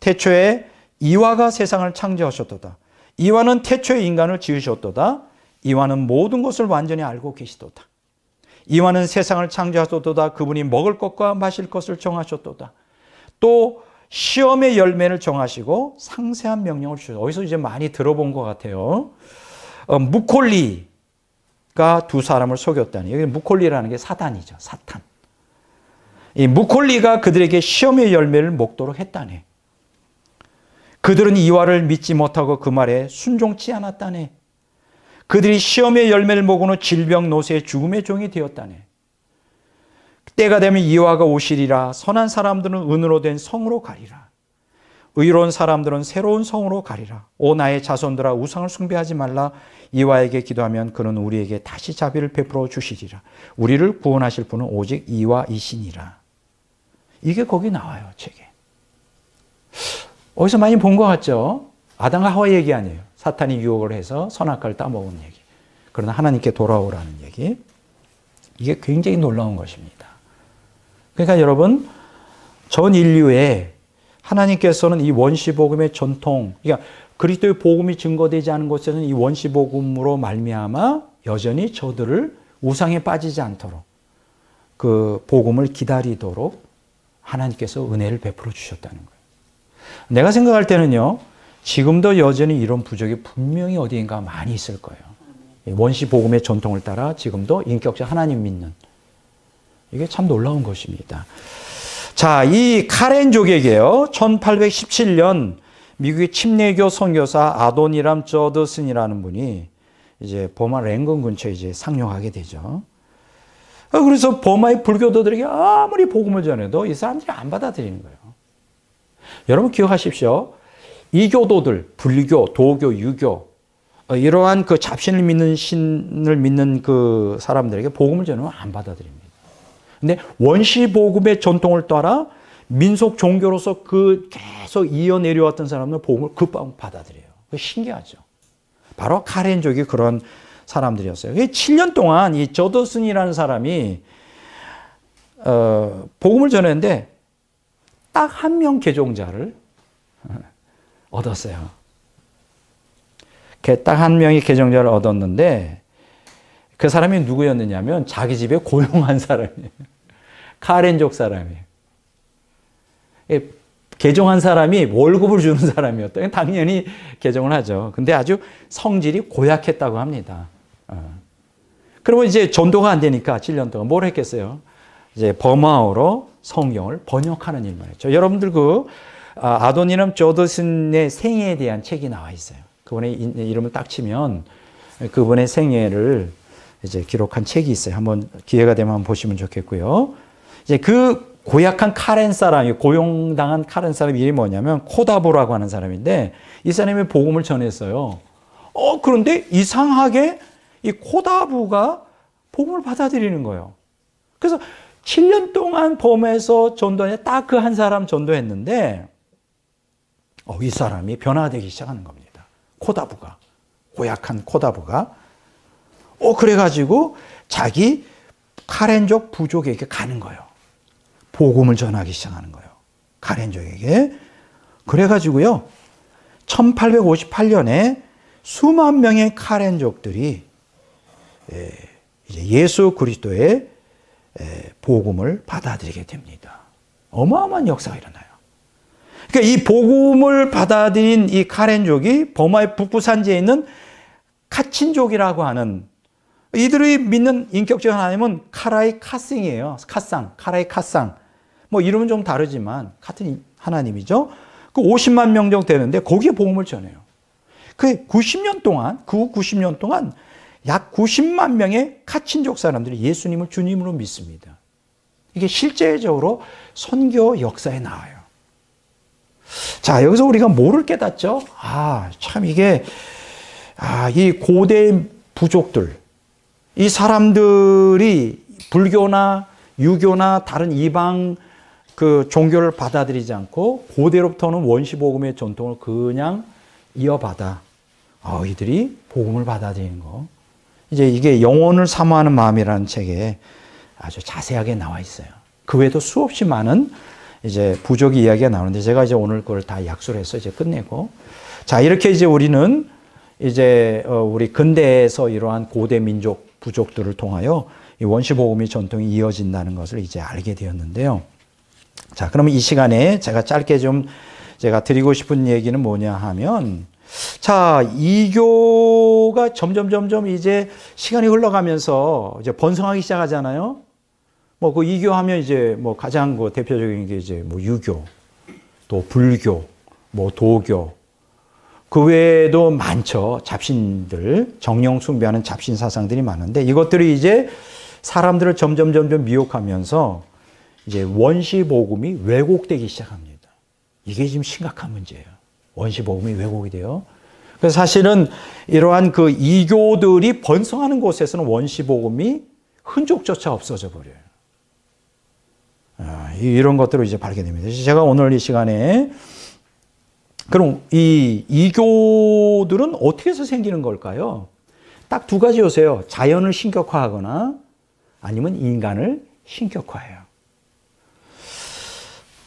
태초에 이와가 세상을 창조하셨도다. 이와는 태초에 인간을 지으셨도다. 이와는 모든 것을 완전히 알고 계시도다. 이와는 세상을 창조하셨도다. 그분이 먹을 것과 마실 것을 정하셨도다. 또 시험의 열매를 정하시고 상세한 명령을 주셨다. 어디서 이제 많이 들어본 것 같아요. 무콜리가 두 사람을 속였다니. 여기 무콜리라는 게 사단이죠. 사탄. 이 무콜리가 그들에게 시험의 열매를 먹도록 했다네. 그들은 이와를 믿지 못하고 그 말에 순종치 않았다네. 그들이 시험의 열매를 먹은 후 질병, 노세, 죽음의 종이 되었다네. 때가 되면 이화가 오시리라. 선한 사람들은 은으로 된 성으로 가리라. 의로운 사람들은 새로운 성으로 가리라. 오 나의 자손들아 우상을 숭배하지 말라. 이화에게 기도하면 그는 우리에게 다시 자비를 베풀어 주시리라. 우리를 구원하실 분은 오직 이화이시니라. 이게 거기 나와요, 책에. 어디서 많이 본 것 같죠? 아담과 하와 얘기 아니에요. 사탄이 유혹을 해서 선악과를 따먹은 얘기. 그러나 하나님께 돌아오라는 얘기. 이게 굉장히 놀라운 것입니다. 그러니까 여러분, 전 인류에 하나님께서는 이 원시복음의 전통, 그러니까 그리스도의 복음이 증거되지 않은 곳에서는 이 원시복음으로 말미암아 여전히 저들을 우상에 빠지지 않도록 그 복음을 기다리도록 하나님께서 은혜를 베풀어 주셨다는 거예요. 내가 생각할 때는요, 지금도 여전히 이런 부족이 분명히 어디인가 많이 있을 거예요. 원시복음의 전통을 따라 지금도 인격자 하나님 믿는. 이게 참 놀라운 것입니다. 자, 이 카렌족에게요, 1817년 미국의 침례교 선교사 아도니람 저드슨이라는 분이 이제 버마 랭건 근처에 이제 상륙하게 되죠. 그래서 버마의 불교도들에게 아무리 복음을 전해도 이 사람들이 안 받아들이는 거예요. 여러분 기억하십시오. 이교도들, 불교, 도교, 유교, 이러한 그 잡신을 믿는 신을 믿는 그 사람들에게 복음을 전하면 안 받아들입니다. 근데 원시복음의 전통을 따라 민속 종교로서 그 계속 이어내려왔던 사람들은 복음을 급방 받아들여요. 신기하죠. 바로 카렌족이 그런 사람들이었어요. 7년 동안 이 저더슨이라는 사람이 복음을 전했는데 딱 한 명 개종자를 얻었어요. 딱 한 명이 개종자를 얻었는데 그 사람이 누구였느냐면 자기 집에 고용한 사람이에요. 카렌족 사람이에요. 개종한 사람이 월급을 주는 사람이었다. 당연히 개종을 하죠. 근데 아주 성질이 고약했다고 합니다. 그러면 이제 전도가 안 되니까 7년 동안 뭘 했겠어요? 이제 버마어로 성경을 번역하는 일만 했죠. 여러분들 그 아도니람 저드슨의 생애에 대한 책이 나와 있어요. 그분의 이름을 딱 치면 그분의 생애를 이제 기록한 책이 있어요. 한번 기회가 되면 한번 보시면 좋겠고요. 이제 그 고약한 카렌 사람이 고용당한 카렌 사람 이름이 뭐냐면 코다보라고 하는 사람인데 이 사람이 복음을 전했어요. 그런데 이상하게 이 코다부가 복음을 받아들이는 거예요. 그래서 7년 동안 범에서 전도해 딱 그 한 사람 전도했는데 이 사람이 변화되기 시작하는 겁니다. 코다부가, 고약한 코다부가. 그래가지고 자기 카렌족 부족에게 가는 거예요. 복음을 전하기 시작하는 거예요. 카렌족에게. 그래가지고요, 1858년에 수만 명의 카렌족들이 이제 예수 그리스도의 복음을 받아들이게 됩니다. 어마어마한 역사가 일어나요. 그러니까 이 복음을 받아들인 이 카렌족이 버마의 북부 산지에 있는 카친족이라고 하는, 이들이 믿는 인격적 하나님은 카라이 카싱이에요. 카라이 카상. 뭐 이름은 좀 다르지만 같은 하나님이죠. 그 50만 명 정도 되는데 거기에 복음을 전해요. 그 90년 동안, 그 후 90년 동안 약 90만 명의 카친족 사람들이 예수님을 주님으로 믿습니다. 이게 실제적으로 선교 역사에 나와요. 자, 여기서 우리가 뭐를 깨닫죠? 참 이게, 이 고대 부족들, 이 사람들이 불교나 유교나 다른 이방 그 종교를 받아들이지 않고 고대로부터는 원시복음의 전통을 그냥 이어받아. 이들이 복음을 받아들이는 거. 이제 이게 영혼을 사모하는 마음이라는 책에 아주 자세하게 나와 있어요. 그 외에도 수없이 많은 이제 부족 이야기가 나오는데 제가 이제 오늘 그걸 다 약수를 해서 이제 끝내고. 자, 이렇게 이제 우리는 이제 우리 근대에서 이러한 고대 민족 부족들을 통하여 이 원시복음의 전통이 이어진다는 것을 이제 알게 되었는데요. 자, 그러면 이 시간에 제가 짧게 좀 제가 드리고 싶은 얘기는 뭐냐 하면, 자, 이교가 점점 이제 시간이 흘러가면서 이제 번성하기 시작하잖아요. 뭐 그 이교하면 이제 뭐 가장 그 대표적인 게 이제 뭐 유교, 또 불교, 뭐 도교, 그 외에도 많죠. 잡신들, 정령 숭배하는 잡신 사상들이 많은데 이것들이 이제 사람들을 점점 미혹하면서 이제 원시 복음이 왜곡되기 시작합니다. 이게 지금 심각한 문제예요. 원시 복음이 왜곡이 돼요. 그래서 사실은 이러한 그 이교들이 번성하는 곳에서는 원시 복음이 흔적조차 없어져 버려요. 이런 것들을 이제 발견됩니다. 제가 오늘 이 시간에 그럼 이 이교들은 어떻게 해서 생기는 걸까요? 딱 두 가지 요소예요. 자연을 신격화하거나 아니면 인간을 신격화해요.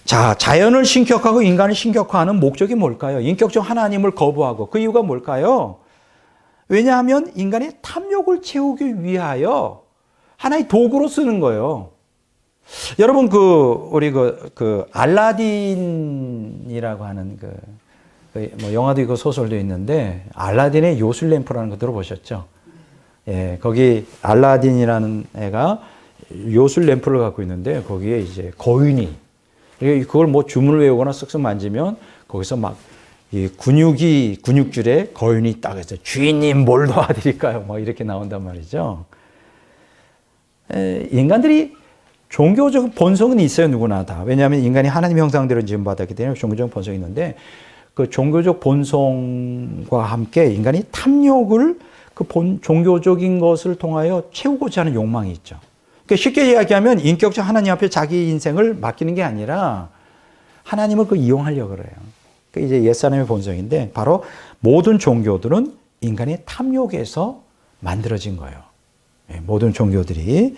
자, 자연을 신격화하고 인간을 신격화하는 목적이 뭘까요? 인격적 하나님을 거부하고 그 이유가 뭘까요? 왜냐하면 인간의 탐욕을 채우기 위하여 하나의 도구로 쓰는 거예요. 여러분 우리 알라딘이라고 하는 뭐 영화도 있고 소설도 있는데 알라딘의 요술램프라는 거 들어보셨죠? 예, 거기 알라딘이라는 애가 요술램프를 갖고 있는데 거기에 이제 거인이 그걸 뭐 주문을 외우거나 쓱쓱 만지면 거기서 막 이 근육줄에 거인이 딱 해서 주인님 뭘 도와드릴까요? 막 이렇게 나온단 말이죠. 인간들이 종교적 본성은 있어요, 누구나 다. 왜냐하면 인간이 하나님 형상대로 지음받았기 때문에 종교적 본성이 있는데 그 종교적 본성과 함께 인간이 탐욕을 종교적인 것을 통하여 채우고자 하는 욕망이 있죠. 그러니까 쉽게 이야기하면 인격적 하나님 앞에 자기 인생을 맡기는 게 아니라 하나님을 이용하려고 그래요. 그러니까 이제 옛사람의 본성인데 바로 모든 종교들은 인간의 탐욕에서 만들어진 거예요. 모든 종교들이.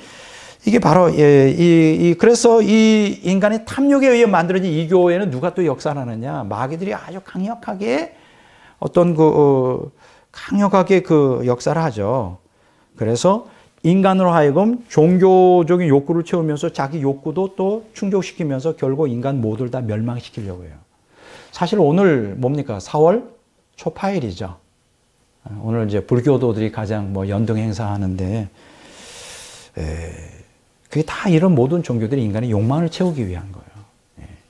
이게 바로, 그래서 이 인간의 탐욕에 의해 만들어진 이 교회는 누가 또 역사를 하느냐. 마귀들이 아주 강력하게 강력하게 역사를 하죠. 그래서 인간으로 하여금 종교적인 욕구를 채우면서 자기 욕구도 또 충족시키면서 결국 인간 모두를 다 멸망시키려고 해요. 사실 오늘 뭡니까? 4월 초파일이죠. 오늘 이제 불교도들이 가장 연등 행사하는데, 그게 다 이런 모든 종교들이 인간의 욕망을 채우기 위한 거예요.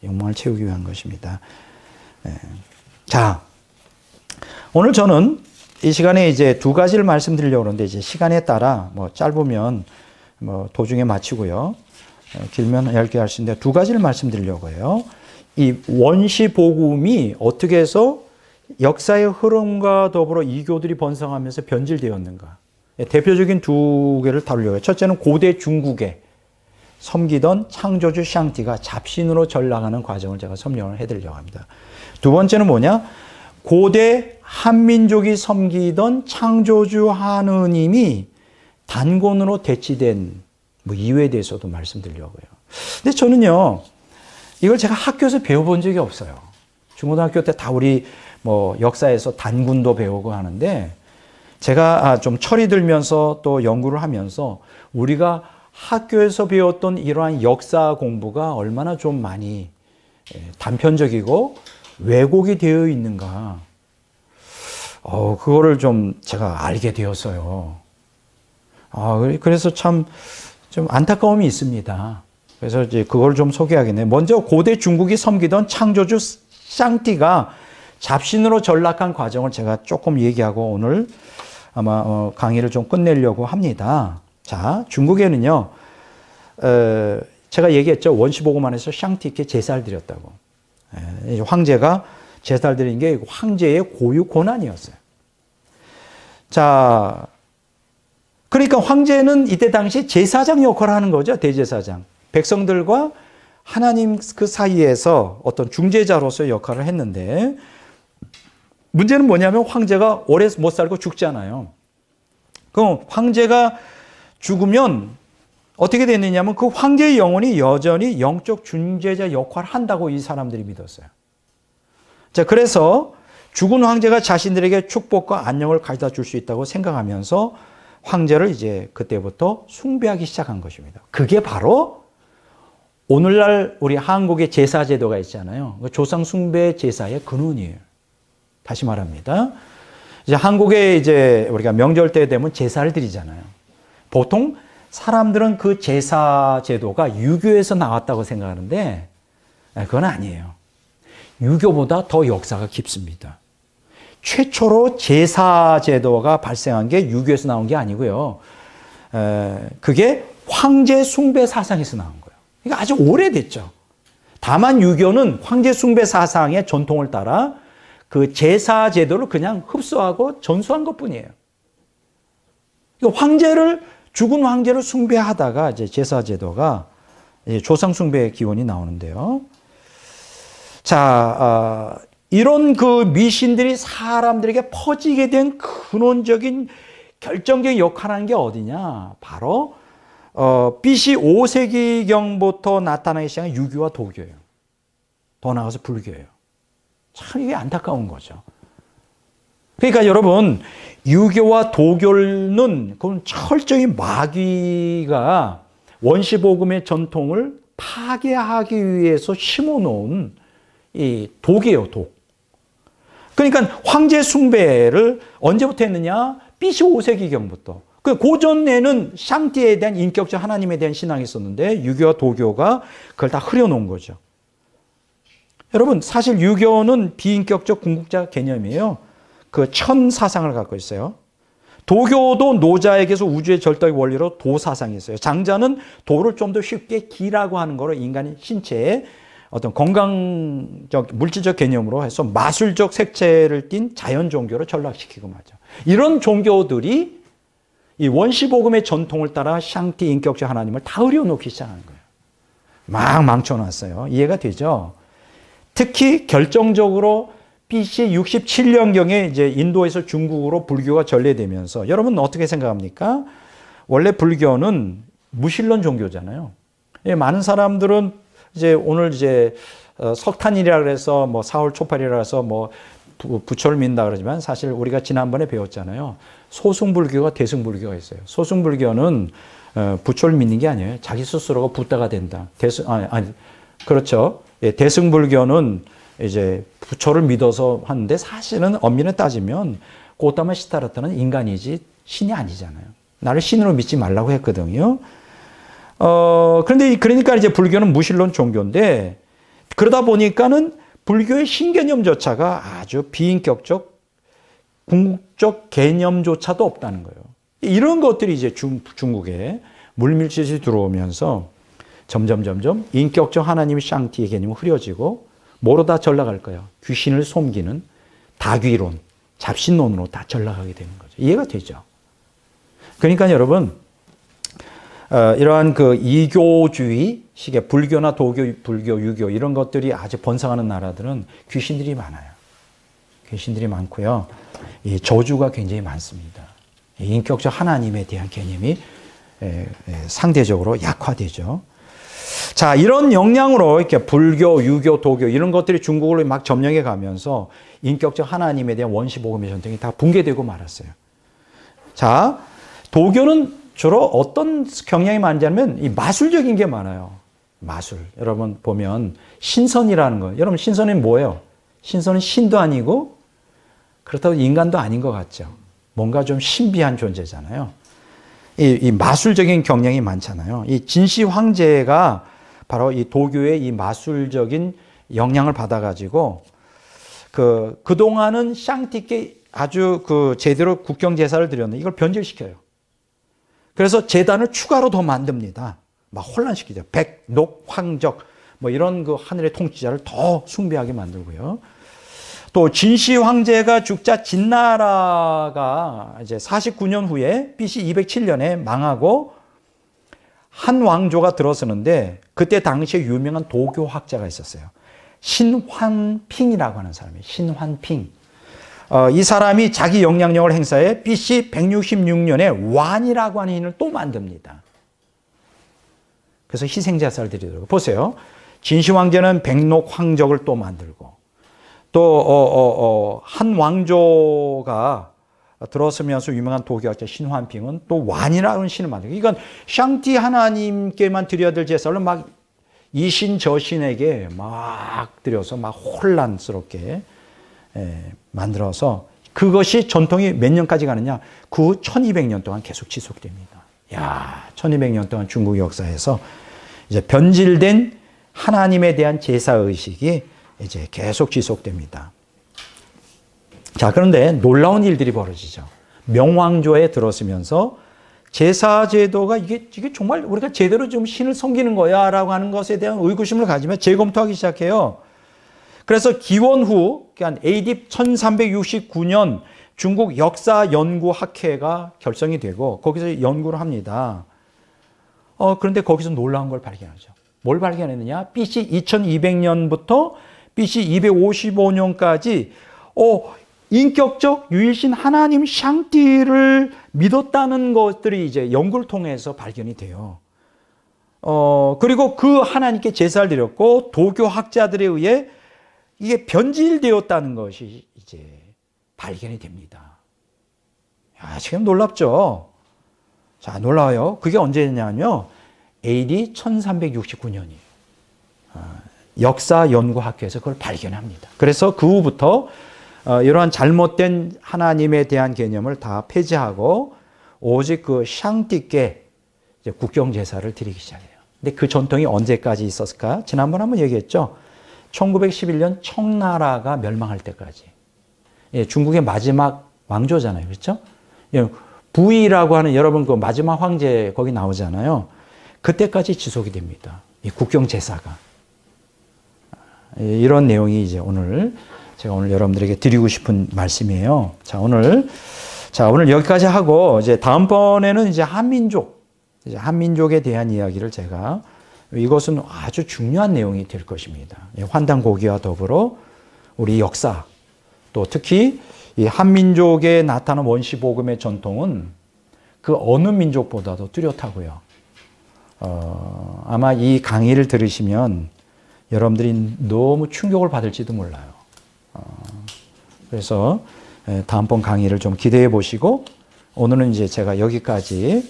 욕망을 채우기 위한 것입니다. 자, 오늘 저는 이 시간에 이제 두 가지를 말씀드리려고 하는데 이제 시간에 따라 짧으면 도중에 마치고요. 길면 얇게 할 수 있는데 두 가지를 말씀드리려고 해요. 이 원시 복음이 어떻게 해서 역사의 흐름과 더불어 이교들이 번성하면서 변질되었는가. 대표적인 두 개를 다루려고 해요. 첫째는 고대 중국에 섬기던 창조주 샹티가 잡신으로 전락하는 과정을 제가 설명을 해드리려고 합니다. 두 번째는 뭐냐? 고대 한민족이 섬기던 창조주 하느님이 단곤으로 대치된 이유에 대해서도 말씀드리려고요. 근데 저는요, 이걸 제가 학교에서 배워본 적이 없어요. 중고등학교 때 다 우리 역사에서 단군도 배우고 하는데 제가 좀 철이 들면서 또 연구를 하면서 우리가 학교에서 배웠던 이러한 역사 공부가 얼마나 좀 많이 단편적이고 왜곡이 되어 있는가. 그거를 좀 제가 알게 되었어요. 그래서 참 좀 안타까움이 있습니다. 그래서 이제 그걸 좀 소개하겠네요. 먼저 고대 중국이 섬기던 창조주 샹티가 잡신으로 전락한 과정을 제가 조금 얘기하고 오늘 아마 강의를 좀 끝내려고 합니다. 자, 중국에는요, 제가 얘기했죠. 원시복음 안에서 샹티께 제사를 드렸다고. 황제가 제사를 드린 게 황제의 고유 권한이었어요. 자, 그러니까 황제는 이때 당시 제사장 역할을 하는 거죠. 대제사장. 백성들과 하나님 그 사이에서 어떤 중재자로서의 역할을 했는데 문제는 뭐냐면 황제가 오래 못 살고 죽잖아요. 그럼 황제가 죽으면 어떻게 되느냐면 그 황제의 영혼이 여전히 영적 중재자 역할을 한다고 이 사람들이 믿었어요. 자, 그래서 죽은 황제가 자신들에게 축복과 안녕을 가져다 줄 수 있다고 생각하면서 황제를 이제 그때부터 숭배하기 시작한 것입니다. 그게 바로 오늘날 우리 한국의 제사 제도가 있잖아요. 조상 숭배 제사의 근원이에요. 다시 말합니다. 이제 한국에 이제 우리가 명절 때 되면 제사를 드리잖아요. 보통 사람들은 그 제사 제도가 유교에서 나왔다고 생각하는데 그건 아니에요. 유교보다 더 역사가 깊습니다. 최초로 제사 제도가 발생한 게 유교에서 나온 게 아니고요. 그게 황제 숭배 사상에서 나온 거예요. 그러니까 아주 오래됐죠. 다만 유교는 황제 숭배 사상의 전통을 따라 그 제사 제도를 그냥 흡수하고 전수한 것뿐이에요. 그러니까 죽은 황제를 숭배하다가 이제 제사 제도가 조상 숭배의 기원이 나오는데요. 자, 이런 그 미신들이 사람들에게 퍼지게 된 근원적인 결정적인 역할을 하는 게 어디냐? 바로 BC 5세기경부터 나타나기 시작한 유교와 도교예요. 더 나아가서 불교예요. 참 이게 안타까운 거죠. 그러니까 여러분, 유교와 도교는 그건 철저히 마귀가 원시복음의 전통을 파괴하기 위해서 심어놓은 이 독이에요, 독. 그러니까 황제 숭배를 언제부터 했느냐? BC 5세기경부터. 그 고전에는 샹티에 대한 인격적 하나님에 대한 신앙이 있었는데 유교와 도교가 그걸 다 흐려놓은 거죠. 여러분, 사실 유교는 비인격적 궁극자 개념이에요. 그 천 사상을 갖고 있어요. 도교도 노자에게서 우주의 절대적 원리로 도 사상이 있어요. 장자는 도를 좀 더 쉽게 기라고 하는 거로 인간의 신체에 어떤 건강적, 물질적 개념으로 해서 마술적 색채를 띤 자연 종교로 전락시키고 말죠. 이런 종교들이 이 원시복음의 전통을 따라 샹티 인격적 하나님을 다 흐려놓기 시작한 거예요. 막 망쳐놨어요. 이해가 되죠? 특히 결정적으로 BC 67년경에 이제 인도에서 중국으로 불교가 전래되면서 여러분 어떻게 생각합니까? 원래 불교는 무신론 종교잖아요. 많은 사람들은 이제 오늘 이제 석탄일이라 그래서 뭐 4월 초팔이라 해서 뭐 부처를 믿는다 그러지만 사실 우리가 지난번에 배웠잖아요. 소승불교가 대승불교가 있어요. 소승불교는 부처를 믿는 게 아니에요. 자기 스스로가 붓다가 된다. 그렇죠. 예, 대승불교는 이제 부처를 믿어서 하는데 사실은 엄밀히 따지면 고타마 시타르타는 인간이지 신이 아니잖아요. 나를 신으로 믿지 말라고 했거든요. 그러니까 이제 불교는 무신론 종교인데 그러다 보니까는 불교의 신개념조차가 아주 비인격적, 궁극적 개념조차도 없다는 거예요. 이런 것들이 이제 중국에 물밀듯이 들어오면서 점점 인격적 하나님의 샹티의 개념이 흐려지고 뭐로 다 전락할 거예요? 귀신을 섬기는 다귀론, 잡신론으로 다 전락하게 되는 거죠. 이해가 되죠? 그러니까 여러분, 이러한 그 이교주의 식의 불교나 도교, 불교, 유교 이런 것들이 아주 번성하는 나라들은 귀신들이 많아요. 귀신들이 많고요. 이 저주가 굉장히 많습니다. 인격적 하나님에 대한 개념이 상대적으로 약화되죠. 자, 이런 영향으로 이렇게 불교, 유교, 도교 이런 것들이 중국으로 막 점령해 가면서 인격적 하나님에 대한 원시복음의 전통이 다 붕괴되고 말았어요. 자, 도교는 주로 어떤 경향이 많냐면 이 마술적인 게 많아요. 마술. 여러분 보면 신선이라는 거. 여러분 신선이 뭐예요? 신선은 신도 아니고 그렇다고 인간도 아닌 것 같죠. 뭔가 좀 신비한 존재잖아요. 이 마술적인 경향이 많잖아요. 이 진시 황제가 바로 이 도교의 이 마술적인 영향을 받아가지고 그동안은 샹티께 아주 그 제대로 국경 제사를 드렸는데 이걸 변질시켜요. 그래서 제단을 추가로 더 만듭니다. 막 혼란시키죠. 백, 녹, 황적 뭐 이런 그 하늘의 통치자를 더 숭배하게 만들고요. 또 진시 황제가 죽자 진나라가 이제 49년 후에 BC 207년에 망하고 한 왕조가 들어서는데 그때 당시에 유명한 도교학자가 있었어요. 신환핑이라고 하는 사람이에요. 신환핑. 이 사람이 자기 영향력을 행사해 BC 166년에 완이라고 하는 인을 또 만듭니다. 그래서 희생자사를 드리더라고요. 보세요. 진시 황제는 백록 황적을 또 만들고 또 한 왕조가 들어서면서 유명한 도교학자 신환핑은 또 완이라는 신을 만들고 이건 샹티 하나님께만 드려야 될 제사를 막 이신 저신에게 막 드려서 막 혼란스럽게 만들어서 그것이 전통이 몇 년까지 가느냐? 그 후 1200년 동안 계속 지속됩니다. 야, 1200년 동안 중국 역사에서 이제 변질된 하나님에 대한 제사 의식이 이제 계속 지속됩니다. 자, 그런데 놀라운 일들이 벌어지죠. 명왕조에 들어서면서 제사 제도가 이게 정말 우리가 제대로 좀 신을 섬기는 거야라고 하는 것에 대한 의구심을 가지며 재검토하기 시작해요. 그래서 기원 후, 그러니까 AD 1369년 중국 역사연구학회가 결성이 되고 거기서 연구를 합니다. 그런데 거기서 놀라운 걸 발견하죠. 뭘 발견했느냐? BC 2200년부터 BC 255년까지 인격적 유일신 하나님 샹띠를 믿었다는 것들이 이제 연구를 통해서 발견이 돼요. 그리고 그 하나님께 제사를 드렸고 도교 학자들에 의해 이게 변질되었다는 것이 이제 발견이 됩니다. 야, 지금 놀랍죠? 자, 놀라워요. 그게 언제냐면요. AD 1369년이에요. 역사연구학회에서 그걸 발견합니다. 그래서 그 후부터 이러한 잘못된 하나님에 대한 개념을 다 폐지하고 오직 그 샹띠께 국경제사를 드리기 시작해요. 근데 그 전통이 언제까지 있었을까? 지난번에 한번 얘기했죠. 1911년 청나라가 멸망할 때까지. 중국의 마지막 왕조잖아요. 그렇죠? 부이라고 하는 여러분 그 마지막 황제 거기 나오잖아요. 그때까지 지속이 됩니다. 이 국경제사가. 이런 내용이 이제 제가 오늘 여러분들에게 드리고 싶은 말씀이에요. 자, 오늘 여기까지 하고 이제 다음번에는 이제 한민족에 대한 이야기를 제가 이것은 아주 중요한 내용이 될 것입니다. 환단고기와 더불어 우리 역사 또 특히 이 한민족에 나타난 원시복음의 전통은 그 어느 민족보다도 뚜렷하고요. 아마 이 강의를 들으시면 여러분들이 너무 충격을 받을지도 몰라요. 그래서 다음번 강의를 좀 기대해 보시고 오늘은 이제 제가 여기까지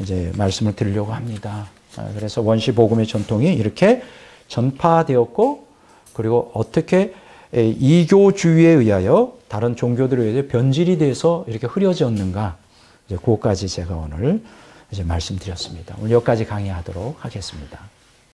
이제 말씀을 드리려고 합니다. 그래서 원시복음의 전통이 이렇게 전파되었고 그리고 어떻게 이교주의에 의하여 다른 종교들에 의해 변질이 돼서 이렇게 흐려졌는가 이제 그것까지 제가 오늘 이제 말씀드렸습니다. 오늘 여기까지 강의하도록 하겠습니다.